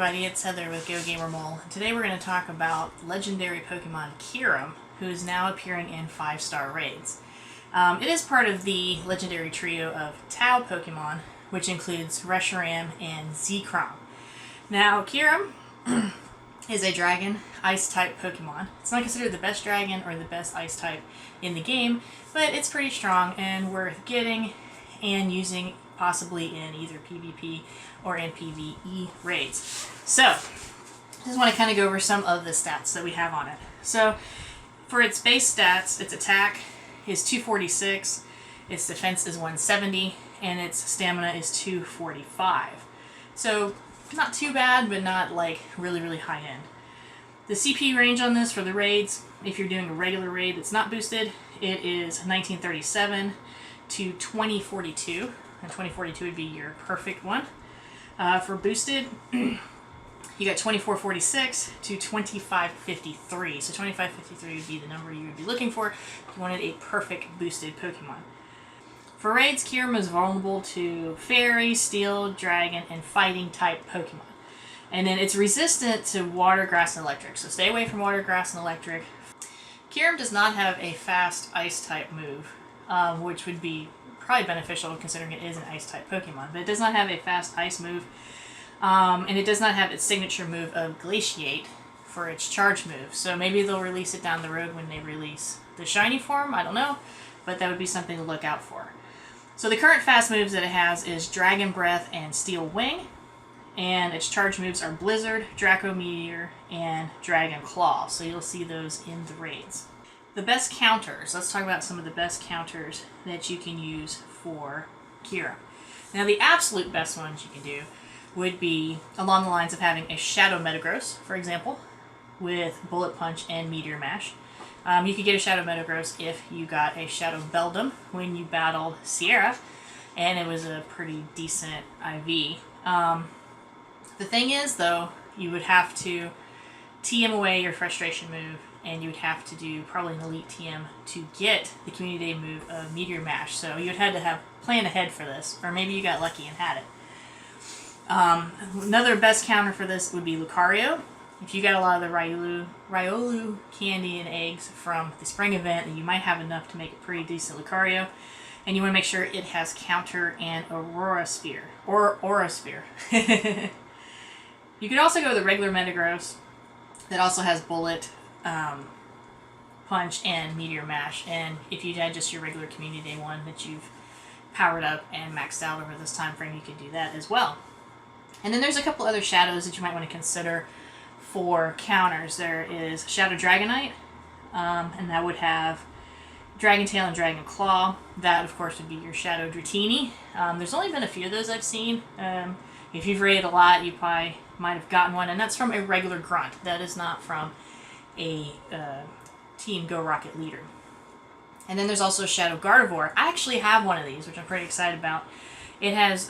everybody, it's Heather with Go Gamer Mole. Today we're going to talk about legendary Pokemon Kyurem, who is now appearing in 5-star raids. It is part of the legendary trio of Tau Pokemon, which includes Reshiram and Zekrom. Now, Kyurem is a dragon ice-type Pokemon. It's not considered the best dragon or the best ice-type in the game, but it's pretty strong and worth getting and using possibly in either PvP or in PvE raids. So, I just want to kind of go over some of the stats that we have on it. So, for its base stats, its attack is 246, its defense is 170, and its stamina is 245. So, not too bad, but not like really, really high end. The CP range on this for the raids, if you're doing a regular raid that's not boosted, it is 1937 to 2042. And 2042 would be your perfect one. For boosted, you got 2446 to 2553. So 2553 would be the number you would be looking for if you wanted a perfect boosted Pokemon. For raids, Kyurem is vulnerable to Fairy, Steel, Dragon, and Fighting type Pokemon. And then it's resistant to Water, Grass, and Electric. So stay away from Water, Grass, and Electric. Kyurem does not have a fast Ice type move, which would be probably beneficial considering it is an ice type Pokemon, but it does not have a fast ice move, and it does not have its signature move of Glaciate for its charge move. So maybe they'll release it down the road when they release the shiny form, I don't know, but that would be something to look out for. So the current fast moves that it has is Dragon Breath and Steel Wing, and its charge moves are Blizzard, Draco Meteor, and Dragon Claw, so you'll see those in the raids. The best counters. Let's talk about some of the best counters that you can use for Kyurem. Now, the absolute best ones you can do would be along the lines of having a Shadow METAGROSS, for example, with Bullet Punch and Meteor Mash. You could get a Shadow METAGROSS if you got a Shadow Beldum when you battled Sierra, and it was a pretty decent IV. The thing is, though, you would have to TM away your Frustration move, and you would have to do probably an Elite TM to get the Community Day move of Meteor Mash. So you would have to have planned ahead for this, or maybe you got lucky and had it. Another best counter for this would be Lucario. If you got a lot of the Riolu candy and eggs from the spring event, then you might have enough to make a pretty decent Lucario. And you want to make sure it has counter and Aura Sphere. Or Aura Sphere. You could also go with the regular Metagross that also has Bullet, Punch, and Meteor Mash. And if you had just your regular Community Day one that you've powered up and maxed out over this time frame, you could do that as well. And then there's a couple other shadows that you might want to consider for counters. There is Shadow Dragonite, and that would have Dragon Tail and Dragon Claw. That, of course, would be your Shadow Dratini. There's only been a few of those I've seen. If you've raided a lot, you probably might have gotten one, and that's from a regular grunt. That is not from a Team Go Rocket leader. And then there's also Shadow Gardevoir. I actually have one of these, which I'm pretty excited about. It has,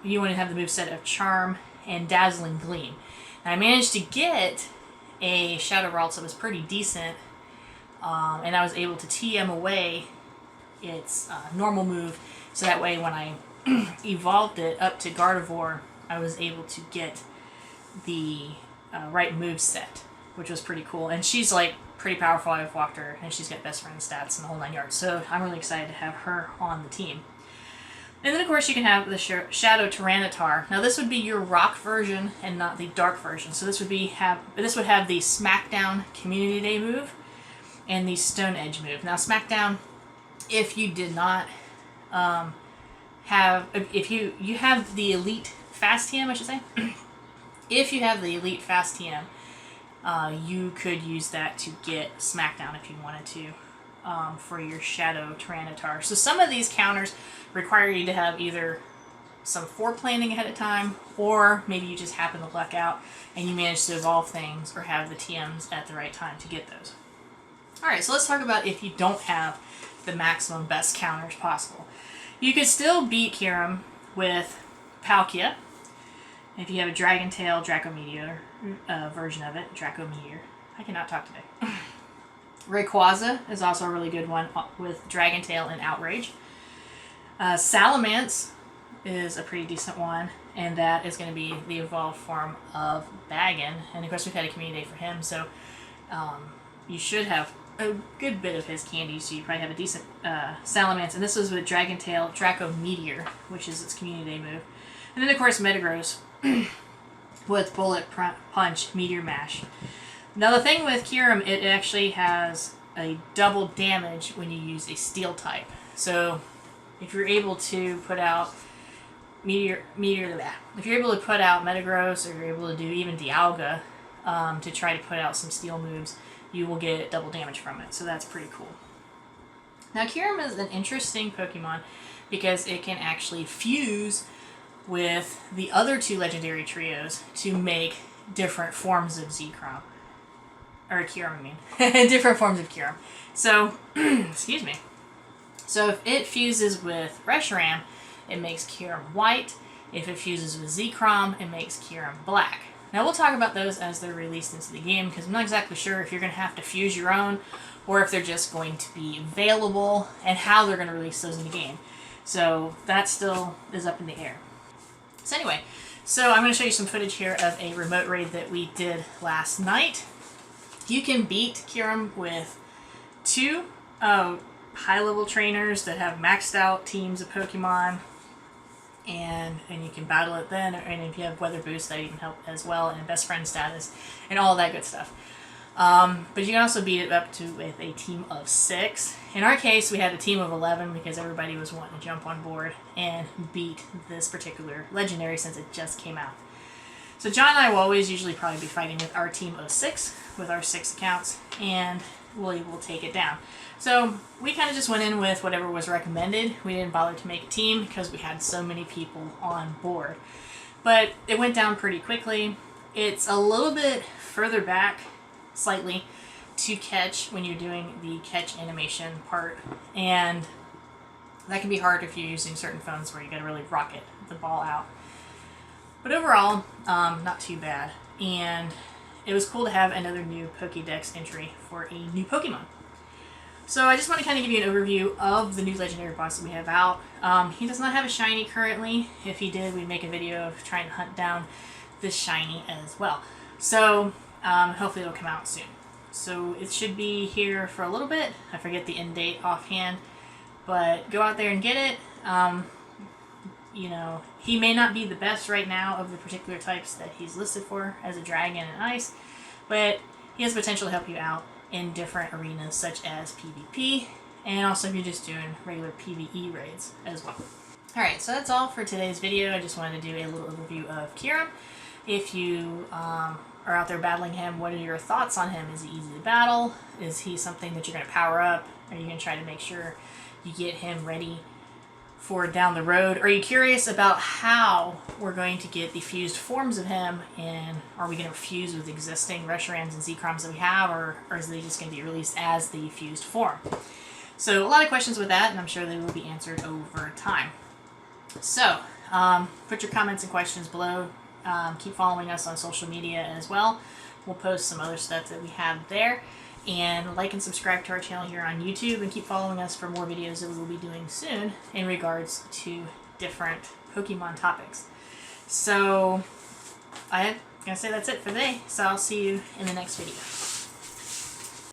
you want to have the moveset of Charm and Dazzling Gleam. And I managed to get a Shadow Ralts that was pretty decent, and I was able to TM away its normal move, so that way when I evolved it up to Gardevoir, I was able to get the right move set, which was pretty cool. And she's like pretty powerful. I've walked her, and she's got best friend stats and the whole 9 yards. So I'm really excited to have her on the team. And then of course you can have the Shadow TYRANITAR. Now this would be your rock version and not the dark version. So this would have the Smackdown Community Day move and the Stone Edge move. Now Smackdown, if you did not if you have the Elite Fast TM, I should say. If you have the Elite Fast TM, you could use that to get Smackdown if you wanted to for your Shadow TYRANITAR. So some of these counters require you to have either some foreplanning ahead of time, or maybe you just happen to luck out and you manage to evolve things or have the TMs at the right time to get those. Alright, so let's talk about if you don't have the maximum best counters possible. You could still beat Kyurem with Palkia. If you have a Dragon Tail, Draco Meteor version of it, Draco Meteor. I cannot talk today. RAYQUAZA is also a really good one with Dragon Tail and Outrage. Salamance is a pretty decent one. and that is going to be the evolved form of Baggin. And of course we've had a community day for him, so you should have a good bit of his candy, so you probably have a decent Salamance. And this was with Dragon Tail Draco Meteor, which is its community day move. And then of course METAGROSS with Bullet Punch Meteor Mash. Now the thing with Kyurem, it actually has a double damage when you use a steel type. So if you're able to put out if you're able to put out METAGROSS, or you're able to do even Dialga to try to put out some steel moves, you will get double damage from it. So that's pretty cool. Now Kyurem is an interesting Pokemon because it can actually fuse with the other two legendary trios to make different forms of Zekrom. Or Kyurem, I mean. Different forms of Kyurem. So, excuse me. So if it fuses with Reshiram, it makes Kyurem white. If it fuses with Zekrom, it makes Kyurem black. Now we'll talk about those as they're released into the game, because I'm not exactly sure if you're going to have to fuse your own, or if they're just going to be available, and how they're going to release those in the game. So that still is up in the air. So anyway, so I'm going to show you some footage here of a remote raid that we did last night. You can beat Kyurem with 2 high-level trainers that have maxed out teams of Pokemon, and you can battle it then, and if you have weather boost, that even help as well, and best friend status, and all that good stuff. But you can also beat it up to with a team of 6. In our case, we had a team of 11 because everybody was wanting to jump on board and beat this particular legendary since it just came out. So John and I will always usually probably be fighting with our team of 6, with our 6 accounts, and we will take it down. So we kind of just went in with whatever was recommended. We didn't bother to make a team because we had so many people on board. But it went down pretty quickly. It's a little bit further back, slightly, to catch when you're doing the catch animation part. And that can be hard if you're using certain phones where you gotta really rocket the ball out. But overall, not too bad. And it was cool to have another new Pokédex entry for a new Pokemon. So I just want to kind of give you an overview of the new legendary boss that we have out. He does not have a shiny currently. If he did, we'd make a video of trying to hunt down this shiny as well. So hopefully it'll come out soon. So it should be here for a little bit. I forget the end date offhand, but go out there and get it. You know, he may not be the best right now of the particular types that he's listed for as a dragon and ice, but he has potential to help you out in different arenas such as PvP, and also if you're just doing regular PvE raids as well. Alright, so that's all for today's video. I just wanted to do a little overview of Kyurem. If you are out there battling him, what are your thoughts on him? Is he easy to battle? Is he something that you're going to power up? Are you going to try to make sure you get him ready for down the road? Are you curious about how we're going to get the fused forms of him, and are we going to fuse with existing Reshirams and Zekroms that we have, or is they just going to be released as the fused form? So a lot of questions with that, and I'm sure they will be answered over time. So put your comments and questions below. Keep following us on social media as well. We'll post some other stuff that we have there. And like and subscribe to our channel here on YouTube, and keep following us for more videos that we will be doing soon in regards to different Pokemon topics. So I'm going to say that's it for today, so I'll see you in the next video.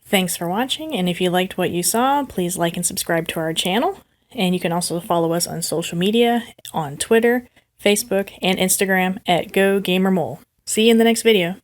Thanks for watching, and if you liked what you saw, please like and subscribe to our channel. And you can also follow us on social media, on Twitter, Facebook, and Instagram at GoGamerMole. See you in the next video.